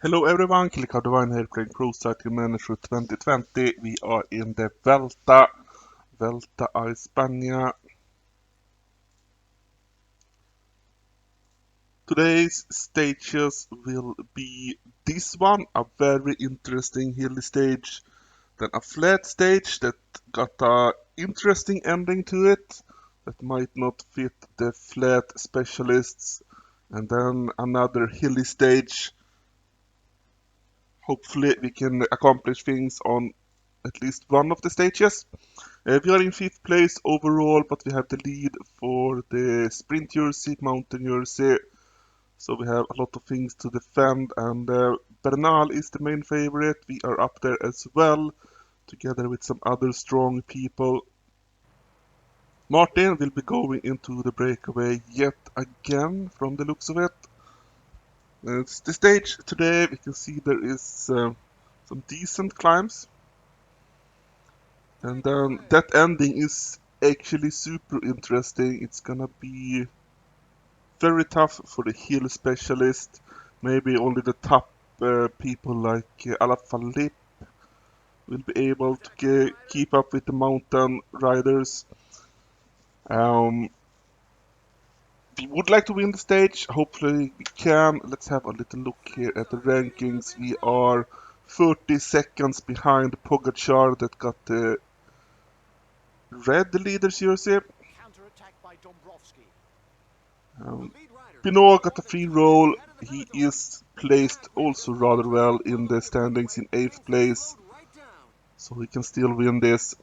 Hello everyone, Killikard Divine here playing Pro Cycling Manager 2020. We are in the Vuelta a España. Today's stages will be this one, a very interesting hilly stage, then a flat stage that got a interesting ending to it that might not fit the flat specialists, and then another hilly stage. Hopefully we can accomplish things on at least one of the stages. We are in 5th place overall, but we have the lead for the sprint jersey, mountain jersey. So we have a lot of things to defend, and Bernal is the main favorite. We are up there as well, together with some other strong people. Martin will be going into the breakaway yet again, from the looks of it. It's the stage today. We can see there is some decent climbs. And then that ending is actually super interesting. It's gonna be very tough for the hill specialist. Maybe only the top people like Alaphilippe will be able to keep up with the mountain riders. Um, we would like to win the stage. Hopefully we can. Let's have a little look here at the rankings. We are 30 seconds behind Pogacar that got the red leaders jersey. Pinot got a free roll. He is placed also rather well in the standings in 8th place, so he can still win this.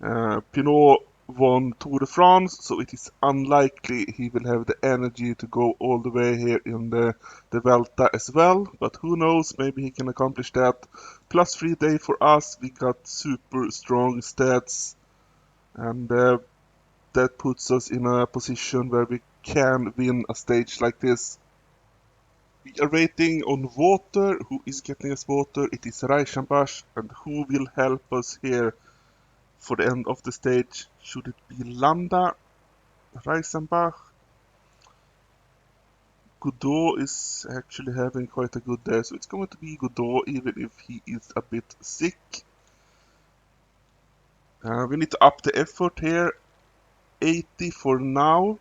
Pinot won Tour de France, so it is unlikely he will have the energy to go all the way here in the Vuelta as well, but who knows, maybe he can accomplish that. Plus 3 day for us, we got super strong stats, and that puts us in a position where we can win a stage like this. We are waiting on water. Who is getting us water? It is Reichenbach, and who will help us here for the end of the stage? Should it be Landa? Reichenbach? Godot is actually having quite a good day, so it's going to be Godot even if he is a bit sick. We need to up the effort here. 80 for now.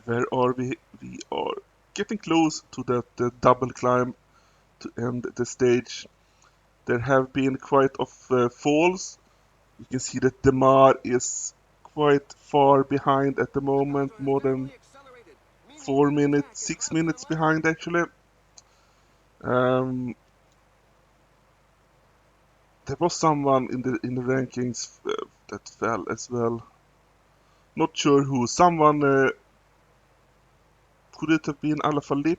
Where are we? We are getting close to that double climb to end the stage. There have been quite of falls. You can see that Demar is quite far behind at the moment, more than 4 minutes, 6 minutes behind actually. Um, there was someone in the rankings that fell as well. Not sure who. Someone could it have been Alaphilippe?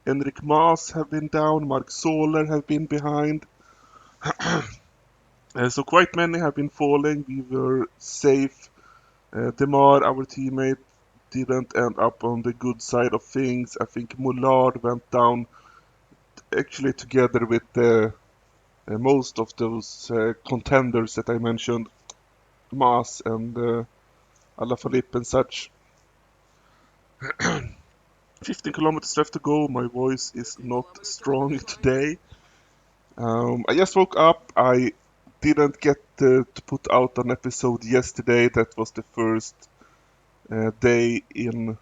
Enric Mas have been down. Mark Soler have been behind. So quite many have been falling. We were safe. Demar, our teammate, didn't end up on the good side of things. I think Mollard went down actually together with most of those contenders that I mentioned, Mas and Alaphilippe and such. 15 kilometers left to go. My voice is not strong today. I just woke up. I didn't get to put out an episode yesterday. That was the first day in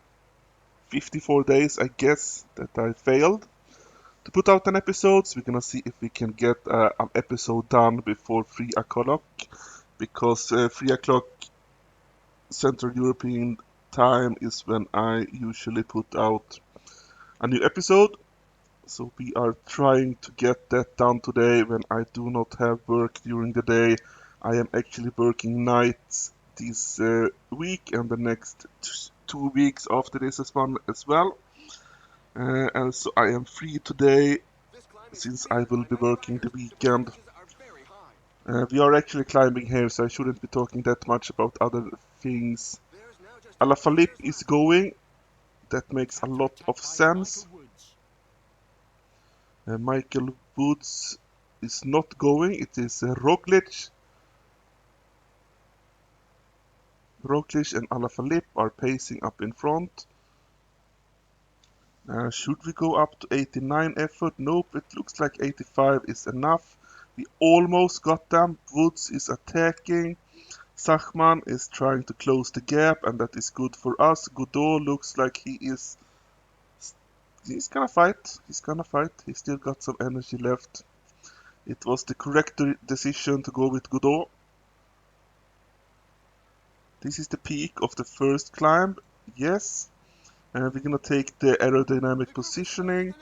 54 days, I guess, that I failed to put out an episode. So we're gonna see if we can get an episode done before 3 o'clock, because 3 o'clock Central European time is when I usually put out a new episode. So we are trying to get that done today when I do not have work during the day. I am actually working nights this week and the next 2 weeks after this as well. And so I am free today since I will be working the weekend. We are actually climbing here, so I shouldn't be talking that much about other things. Alaphilippe is going. That makes a lot of sense. Michael Woods is not going. It is Roglic. Roglic and Alaphilippe are pacing up in front. Should we go up to 89 effort? Nope, it looks like 85 is enough. We almost got them. Woods is attacking. Sachman is trying to close the gap, and that is good for us. Godot looks like he's gonna fight. He's gonna fight. He's still got some energy left. It was the correct decision to go with Godot. This is the peak of the first climb. Yes. And we're gonna take the aerodynamic positioning.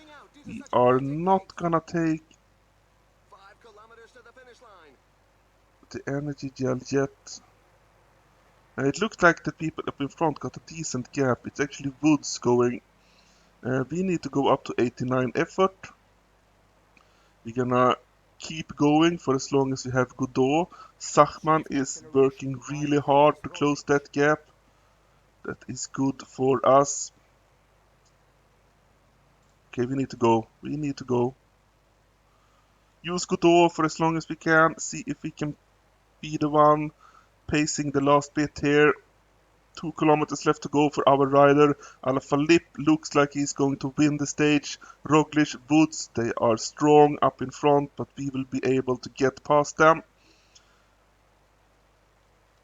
We are not gonna take the energy gel yet. And it looked like the people up in front got a decent gap. It's actually Woods going. We need to go up to 89 effort. We're gonna keep going for as long as we have Godot. Sachman is working really hard to close that gap. That is good for us. Okay, we need to go. We need to go. Use Godot for as long as we can. See if we can be the one pacing the last bit here. 2 kilometers left to go for our rider. Alaphilippe looks like he's going to win the stage. Roglic, Woods, they are strong up in front, but we will be able to get past them.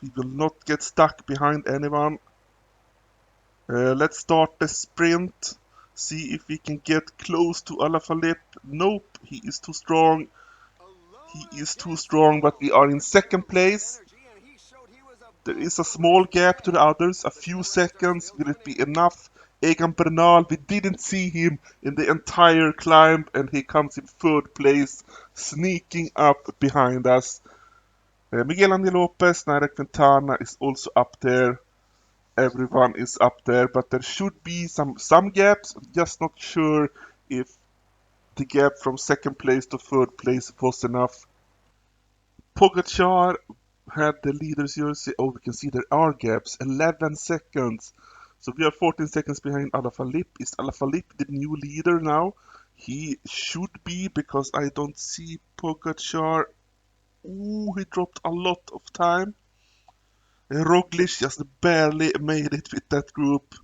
We will not get stuck behind anyone. Let's start the sprint. See if we can get close to Alaphilippe. Nope, he is too strong. He is too strong, but we are in second place. There is a small gap to the others, a few seconds. Will it be enough? Egan Bernal, we didn't see him in the entire climb, and he comes in third place, sneaking up behind us. Miguel Angel Lopez, Nairo Quintana is also up there. Everyone is up there, but there should be some gaps. I'm just not sure if the gap from second place to third place was enough. Pogacar had the leader's jersey. Oh, we can see there are gaps. 11 seconds. So we are 14 seconds behind Alaphilippe. Is Alaphilippe the new leader now? He should be, because I don't see Pogacar. Ooh, he dropped a lot of time. Roglic just barely made it with that group.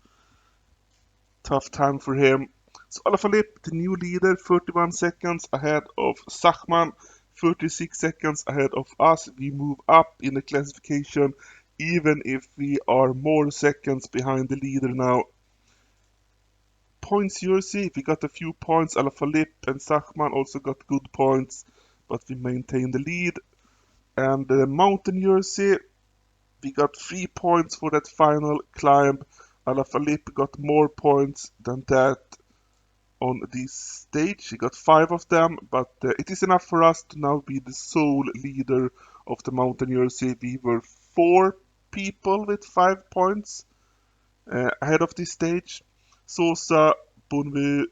Tough time for him. So Alaphilippe, the new leader, 31 seconds ahead of Sachman, 36 seconds ahead of us. We move up in the classification, even if we are more seconds behind the leader now. Points jersey, we got a few points. Alaphilippe and Sachman also got good points, but we maintain the lead. And the mountain jersey, we got 3 points for that final climb. Alaphilippe got more points than that on this stage. He got 5 of them, but it is enough for us to now be the sole leader of the mountain jersey. We were 4 people with 5 points ahead of this stage. Sosa, Bouvenhue,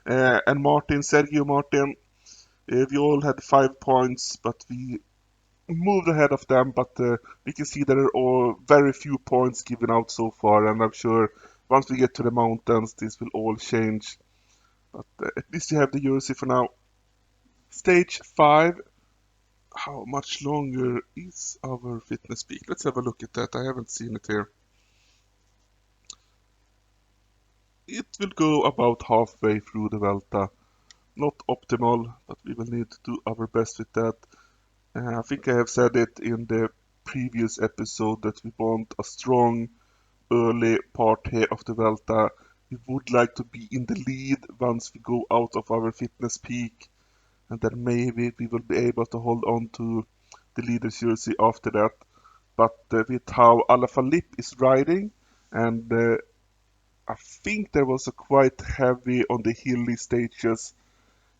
and Sergio Martin. We all had 5 points, but we moved ahead of them, but we can see there are all very few points given out so far, and I'm sure once we get to the mountains this will all change. But at least you have the jersey for now. Stage 5. How much longer is our fitness peak? Let's have a look at that. I haven't seen it here. It will go about halfway through the Vuelta. Not optimal, but we will need to do our best with that. I think I have said it in the previous episode that we want a strong early part here of the Vuelta. We would like to be in the lead once we go out of our fitness peak, and then maybe we will be able to hold on to the leader's jersey after that. But with how Alaphilippe is riding, and I think there was a quite heavy on the hilly stages,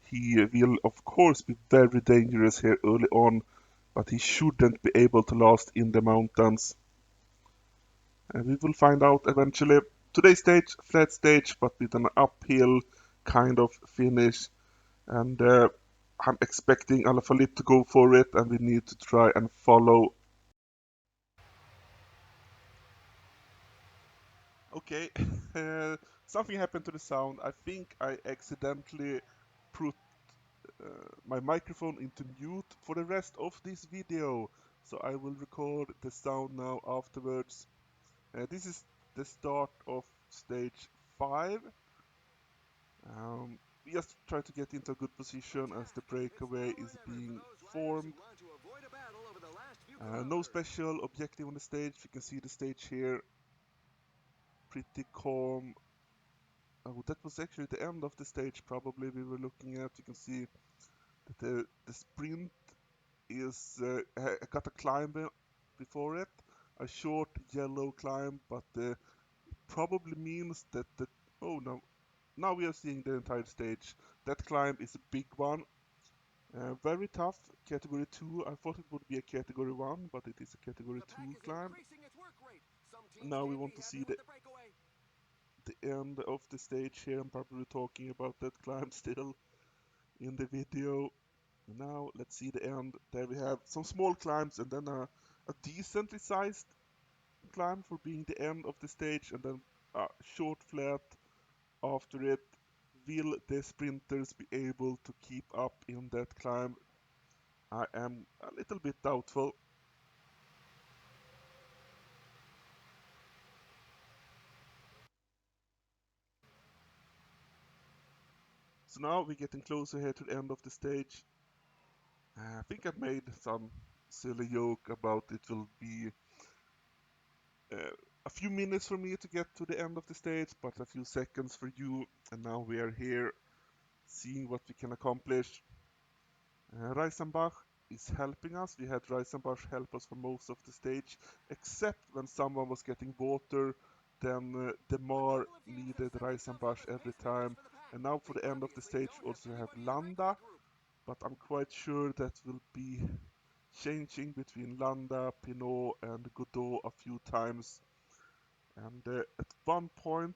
he will of course be very dangerous here early on, but he shouldn't be able to last in the mountains. And we will find out eventually. Today's stage, flat stage, but with an uphill kind of finish. And I'm expecting Alaphilippe to go for it, and we need to try and follow. Okay, something happened to the sound. I think I accidentally put my microphone into mute for the rest of this video. So I will record the sound now afterwards. This is the start of stage 5. We just try to get into a good position as the breakaway is being formed. No special objective on the stage. You can see the stage here. Pretty calm. Oh, that was actually the end of the stage probably we were looking at. You can see that the sprint is got a climb before it. A short yellow climb, but probably means that the... Oh, no. Now we are seeing the entire stage. That climb is a big one. Very tough, category 2. I thought it would be a category 1, but it is a category 2 climb. Now we want to see the end of the stage here. I'm probably talking about that climb still in the video. Now let's see the end. There we have some small climbs and then a decently sized climb for being the end of the stage, and then a short flat after it. Will the sprinters be able to keep up in that climb? I am a little bit doubtful. So now we're getting closer here to the end of the stage. I think I've made some silly joke about it will be uh, a few minutes for me to get to the end of the stage, but a few seconds for you. And now we are here seeing what we can accomplish. Reisenbach is helping us. We had Reisenbach help us for most of the stage, except when someone was getting water, then Demar needed Reisenbach every time. And now for the end of the stage we also have Landa, but I'm quite sure that will be changing between Landa, Pinot and Godot a few times. And at one point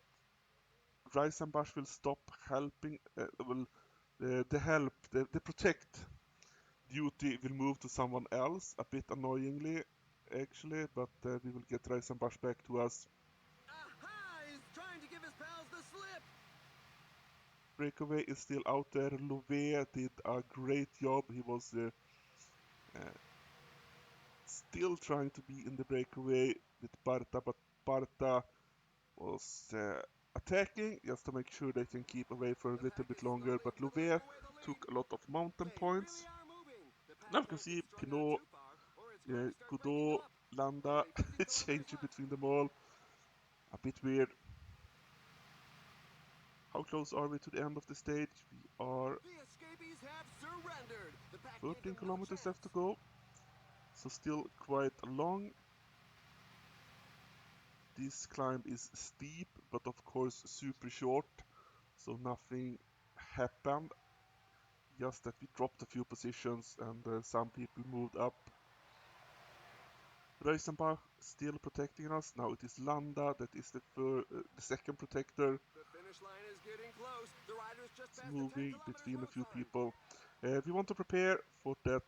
Reisenbach will stop helping, the help, the protect duty will move to someone else, a bit annoyingly actually, but we will get Reisenbach back to us. Aha! He's trying to give his pals the slip! Breakaway is still out there. Louvet did a great job. He was uh, still trying to be in the breakaway with Barta, but Barta was attacking just to make sure they can keep away for a The little pack bit is longer, struggling but to Louvet drive away the lead. took a lot of mountain They really points. are moving. The pack Now we can can't see get strung out Pinot, too far, or it's going to start breaking Godot, up. Landa Only 50 kilometers changing left. between them all. A bit weird. How close are we to the end of the stage? We are The escapees have surrendered. The pack gave 13 them no kilometers left to chance. go, so still quite long. This climb is steep, but of course super short, so nothing happened. Just that we dropped a few positions and some people moved up. Reisenbach still protecting us. Now it is Landa that is the second protector. The finish line is getting close. The riders just It's passed the 10 moving kilometer between a road few sign. people. We want to prepare for that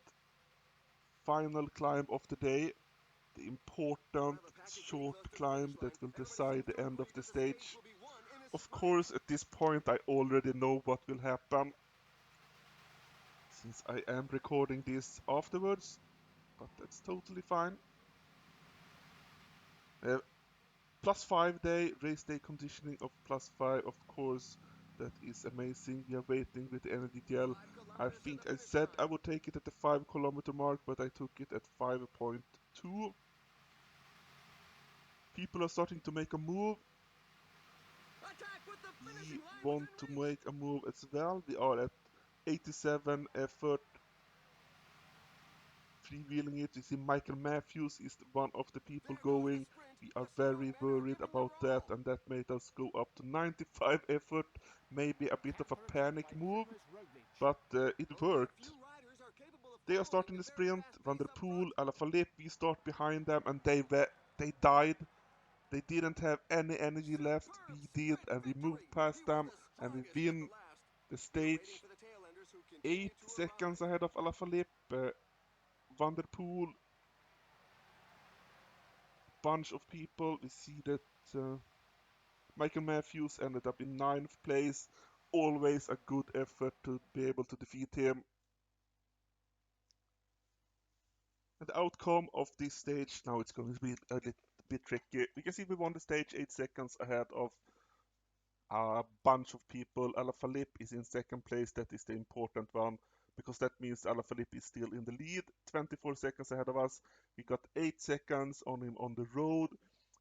final climb of the day. The important Well, the pack is getting short close to the finish climb line. that will Everybody decide seems the to end of agree the that the stage stage. will be won in a Of sprint. course, at this point I already know what will happen, since I am recording this afterwards, but that's totally fine. Uh, +5 day, race day conditioning of +5, of course, that is amazing. We are waiting with the energy gel. 5 I kilometers to the think I finish said I line. would take it at the 5 kilometer mark, but I took it at 5.2. People are starting to make a move. Attack with the We finishing line within want to reach. make a move as well. We are at 87 effort, freewheeling it. You see Michael Matthews is one of the people There goes the going. sprint. We The are strong very men are worried giving their about that, all. and that made us go up to 95 effort. Maybe a bit of a panic move, but it Only a worked. few riders are capable of They are following starting the the very sprint. fast Van pace der up Poel, front. Alaphilippe, we start behind them, and they died. They didn't have any energy left. Superb We did, sprint and we moved victory. He past was them, the and we strongest at the win last. the We are waiting stage. for the tailenders who continue 8 to seconds arrive. ahead of Alaphilippe. Van der Poel, bunch of people. We see that Michael Matthews ended up in 9th place. Always a good effort to be able to defeat him. And the outcome of this stage, now it's going to be a little bit tricky. We can see we won the stage 8 seconds ahead of a bunch of people. Alaphilippe is in second place. That is the important one because that means Alaphilippe is still in the lead, 24 seconds ahead of us. We got 8 seconds on him on the road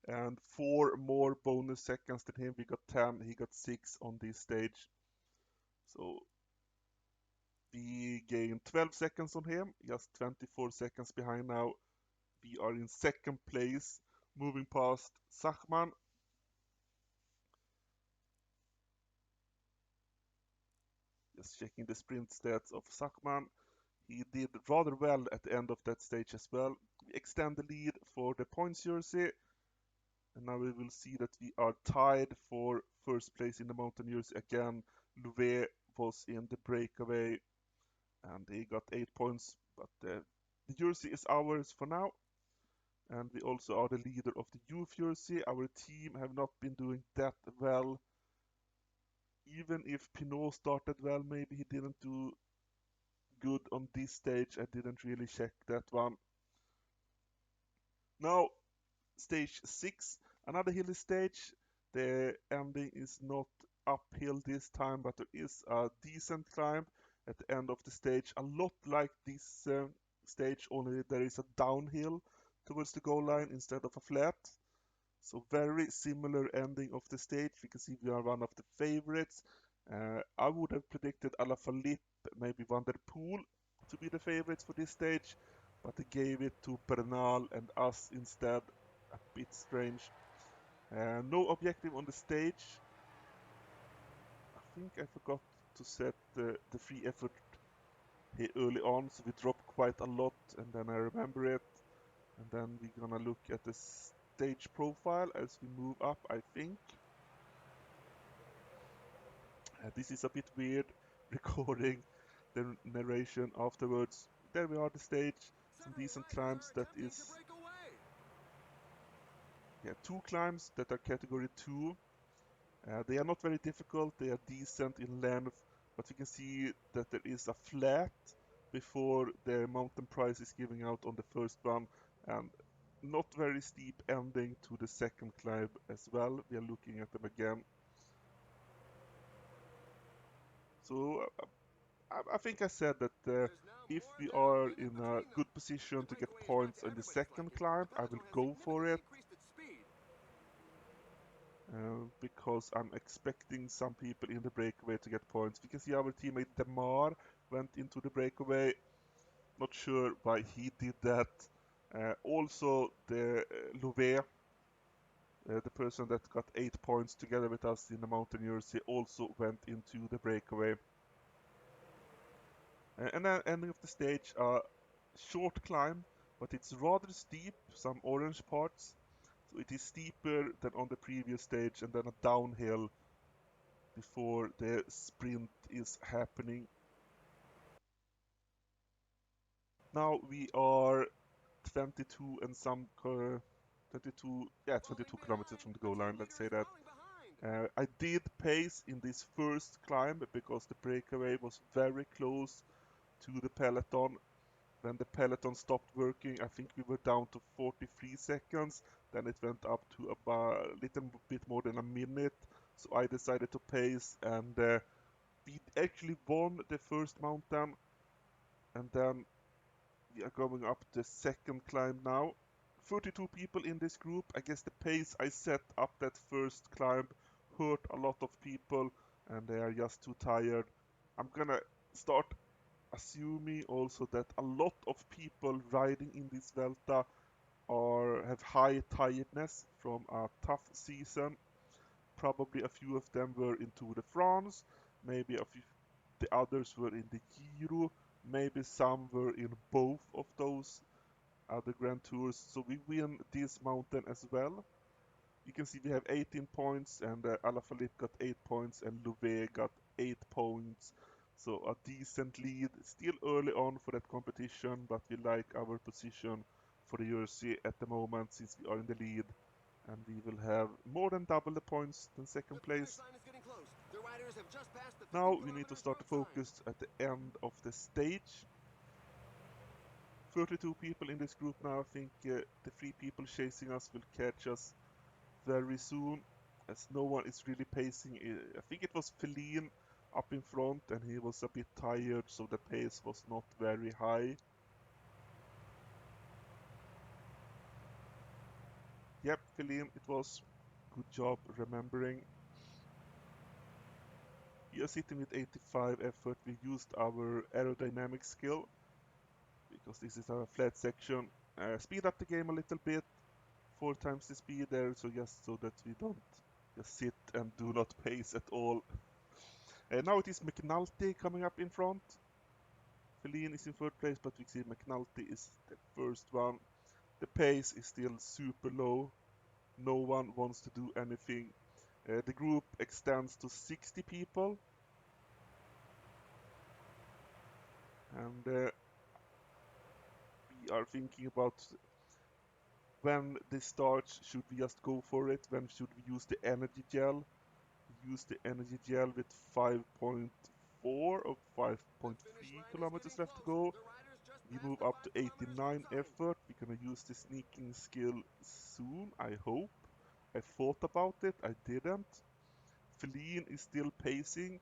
and 4 more bonus seconds than him. We got 10, he got 6 on this stage. So we gained 12 seconds on him, just 24 seconds behind now. We are in second place, moving past Zachman. Just checking the sprint stats of Zachman. He did rather well at the end of that stage as well. We extend the lead for the points jersey. And now we will see that we are tied for first place in the mountain jersey again. Louvet was in the breakaway and he got 8 points, but the jersey is ours for now. And we also are the leader of the youth jersey. Our team have not been doing that well. Even if Pinot started well, maybe he didn't do good on this stage. I didn't really check that one. Now, stage 6, another hilly stage. The ending is not uphill this time, but there is a decent climb at the end of the stage. A lot like this stage, only there is a downhill towards the goal line instead of a flat. So very similar ending of the stage. We can see we are one of the favorites. I would have predicted Alaphilippe, maybe Van der Poel to be the favorites for this stage, but they gave it to Bernal and us instead. A bit strange. No objective on the stage. I think I forgot to set the free effort here early on, so we dropped quite a lot, and then I remember it. And then we're gonna look at the stage profile as we move up, I think. This is a bit weird recording the narration afterwards. There we are, the stage. Some Several decent riders are climbs. That attempting to is, break away. yeah, 2 climbs that are category 2. They are not very difficult. They are decent in length, but you can see that there is a flat before the mountain prize is giving out on the first one, and not very steep ending to the second climb as well. We are looking at them again. So I think I said that There's now if more we than a are minute in a between them. good position The to get breakaway has got points to on the everybody's second liking. climb, The I will peloton has go for significantly it increased its speed. because I'm expecting some people in the breakaway to get points. We can see our teammate Demar went into the breakaway. Not sure why he did that. Also, the Louvet, the person that got 8 points together with us in the mountain jersey, also went into the breakaway. And then ending of the stage, short climb, but it's rather steep, some orange parts. So it is steeper than on the previous stage, and then a downhill before the sprint is happening. Now we are 22 and some 22, yeah, 22 Falling kilometers behind. from the The goal line, team let's leader say is that. falling behind. I did pace in this first climb because the breakaway was very close to the peloton. When the peloton stopped working, I think we were down to 43 seconds. Then it went up to about a little bit more than a minute. So I decided to pace, and we actually won the first mountain. And then we are going up the second climb now. 32 people in this group. I guess the pace I set up that first climb hurt a lot of people, and they are just too tired. I'm gonna start assuming also that a lot of people riding in this Velta have high tiredness from a tough season. Probably a few of them were in Tour de France, maybe a few the others were in the Giro, maybe some were in both of those other Grand Tours. So we win this mountain as well. You can see we have 18 points, and Alaphilippe got 8 points, and Louvet got 8 points. So a decent lead. Still early on for that competition, but we like our position for the jersey at the moment since we are in the lead. And we will have more than double the points than The second finish place. line is getting close. The riders have just passed the 50 Now we need to kilometer start to start sign. focus at the end of the stage. 32 people in this group now. I think the 3 people chasing us will catch us very soon. as no one is really pacing. I think it was Feline up in front, and he was a bit tired, so the pace was not very high. Yep, Feline, it was. Good job remembering. We are sitting with 85 effort. We used our aerodynamic skill because this is a flat section. Speed up the game a little bit, 4 times the speed there, so just so that we don't just sit and do not pace at all. Now it is McNulty coming up in front. Feline is in third place, but we see McNulty is the first one. The pace is still super low. No one wants to do anything. The group extends to 60 people. And we are thinking about when this starts, should we just go for it? When should we use the energy gel? Use the energy gel with 5.4 or The finish 5.3 line is getting kilometers left to close. go. The riders just We passed move the up to 5 kilometer stop 89 sign. effort. We're gonna use the sneaking skill soon, I hope. I thought about it, I didn't. Feline is still pacing.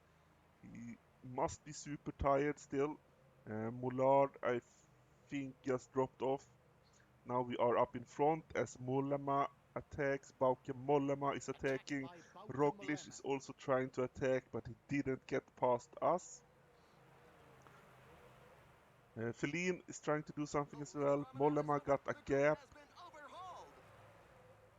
He must be super tired still. Mollard, I think, just dropped off. Now we are up in front as Mollema attacks. Bauke Mollema is Attack attacking. by Bauke Roglic is Mollema. also trying to attack, but he didn't get past us. Feline is trying to do something The as lead well. chronometer is Mollema over. got a The group gap, has been overhauled.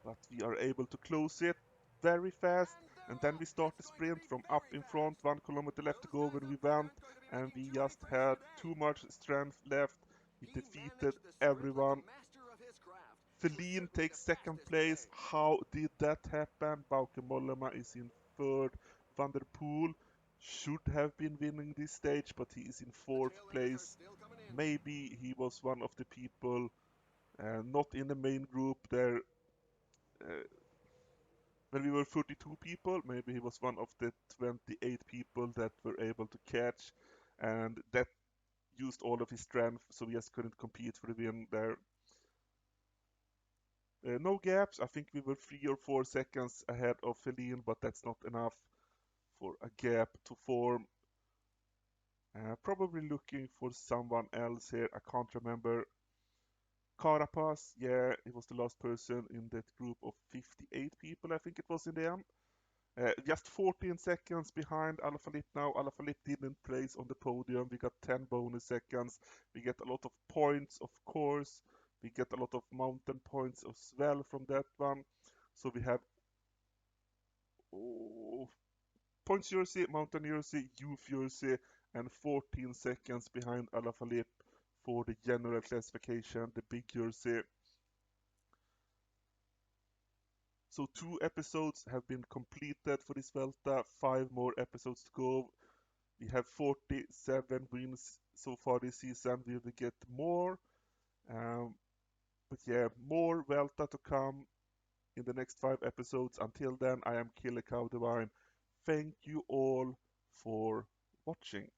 but we are able to close it very fast. And they're And then we off. start It's the going to sprint be from up very in front. fast. 1 kilometer left to Those go guys when we up there went, aren't going to be and making we too many just friends had today. too much strength left. We He defeated managed the sprint like a everyone. master of his craft. He was Feline certainly the takes second fastest place. today. How did that happen? Bauke Mollema is in third. Van der Poel should have been winning this stage, but he is in The fourth tail enders are place. still coming in. Maybe he was one of the people not in the main group there. Uh, when we were 32 people, maybe he was one of the 28 people that were able to catch, and that used all of his strength, so we just couldn't compete for the win there. No gaps. I think we were 3 or 4 seconds ahead of Feline, but that's not enough for a gap to form. Probably looking for someone else here. I can't remember. Carapaz, yeah, he was the last person in that group of 58 people, I think it was in the end. Just 14 seconds behind Alaphilippe now. Alaphilippe didn't place on the podium. We got 10 bonus seconds. We get a lot of points, of course. We get a lot of mountain points as well from that one. So we have oh, points jersey, mountain jersey, youth jersey, and 14 seconds behind Alaphilippe for the general classification, the big jersey. So 2 episodes have been completed for this Vuelta, 5 more episodes to go. We have 47 wins so far this season. We will get more. Um, but yeah, more Vuelta to come in the next 5 episodes. Until then, I am Killer Cow Divine. Thank you all for watching.